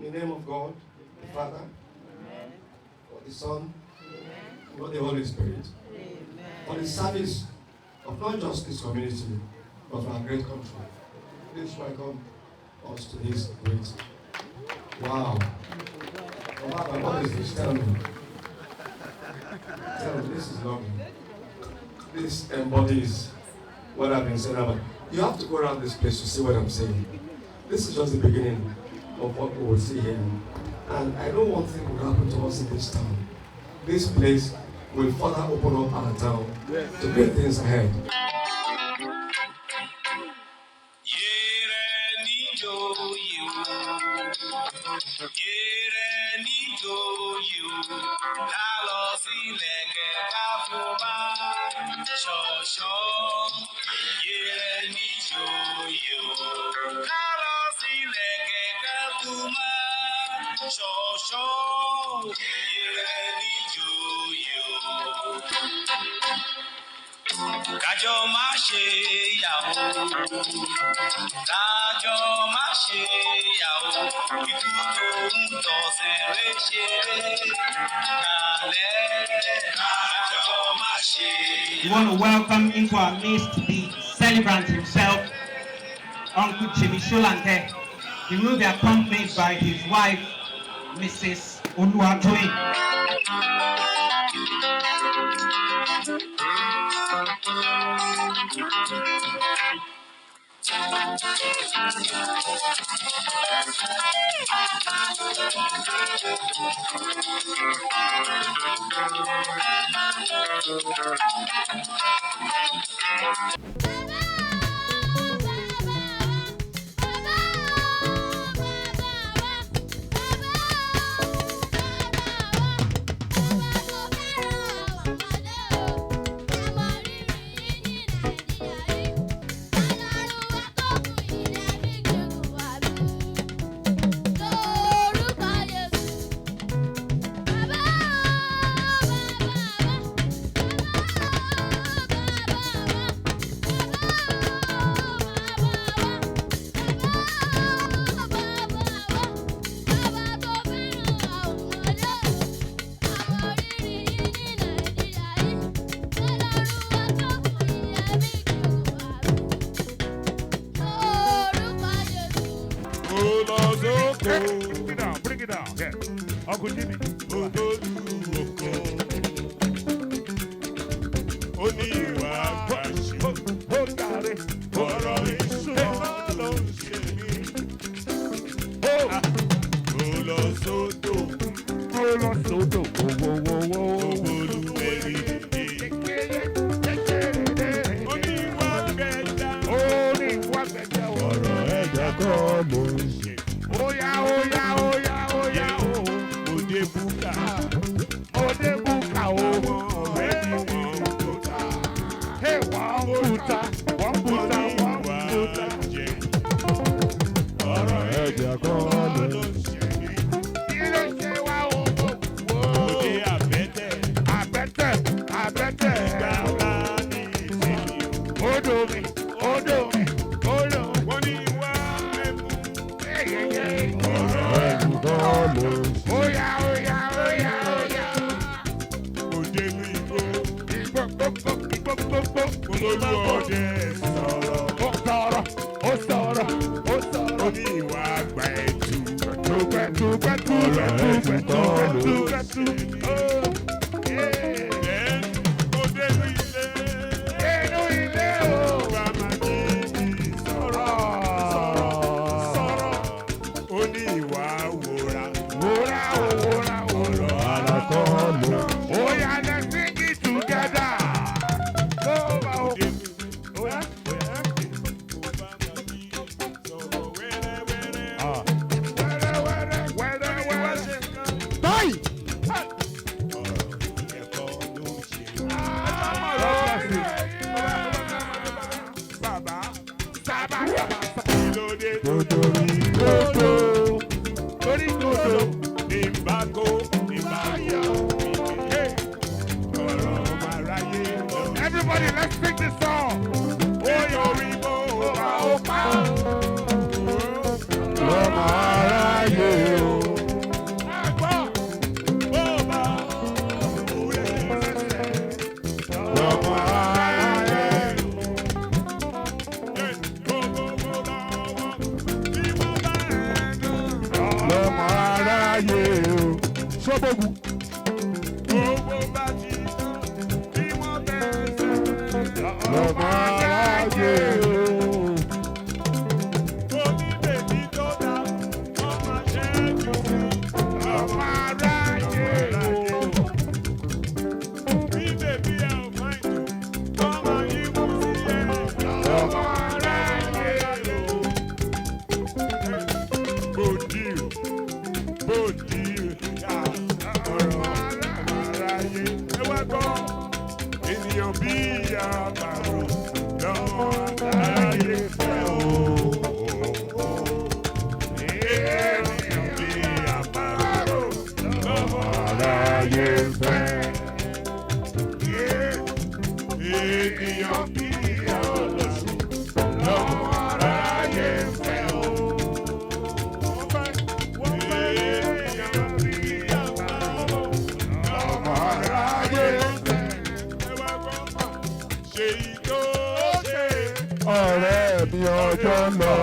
In the name of God, the Father, for the Son, for the Holy Spirit, for the service of not just this community, but for our great country. Please welcome us to this great. Wow. Oh, Baba, what is this? Tell me. Tell me, this is lovely. This embodies what I've been saying about. You have to go around this place to see what I'm saying. This is just the beginning of what we will see here. And I know one thing will happen to us in this town. This place will further open up our town to great things ahead. Kajo ma ṣe yàwó, kajo ma ṣe yàwó, ikú tó ń tọ̀sẹ̀ rẹ̀ ṣeré, kalẹ̀ kajo ma ṣe. We want to welcome into our midst the celebrant himself, Uncle JIMI SOLANKE. He will be accompanied by his wife, Mrs. Oluwa Nile. Bring it down. Yeah. Uncle JIMI. Everybody, let's sing this song. Oh, Ṣọ́bọ̀gù. Owó bá ti tán, kí wọ́n bẹ̀rẹ̀ lọ́mọ aráyé o. Oníbèbí tó dá, wọ́n máa ṣe é jù sí lọ́mọ aráyé o. Bí bèbí ẹ̀ ò máa ń jù, wọ́n máa yí mú sí ẹ̀ lọ́mọ aráyé o. Bòdì o, bòdì o, ọ̀rọ̀ aráyé. Ẹ wá gbọ́, ènìyàn bí àbàrò lọ́mọ aráyé fẹ́ o. Ènìyàn bí àbàrò lọ́mọ aráyé fẹ́. Ènìyàn bí ọlọ́sùn lọ́mọ aráyé fẹ́ o. Ènìyàn bí àbàrò lọ́mọ aráyé fẹ́. Ẹ wá gbọ́ mà, ṣe ìjó ṣe. Ọ̀rẹ́ mi ọjọ́ lọ.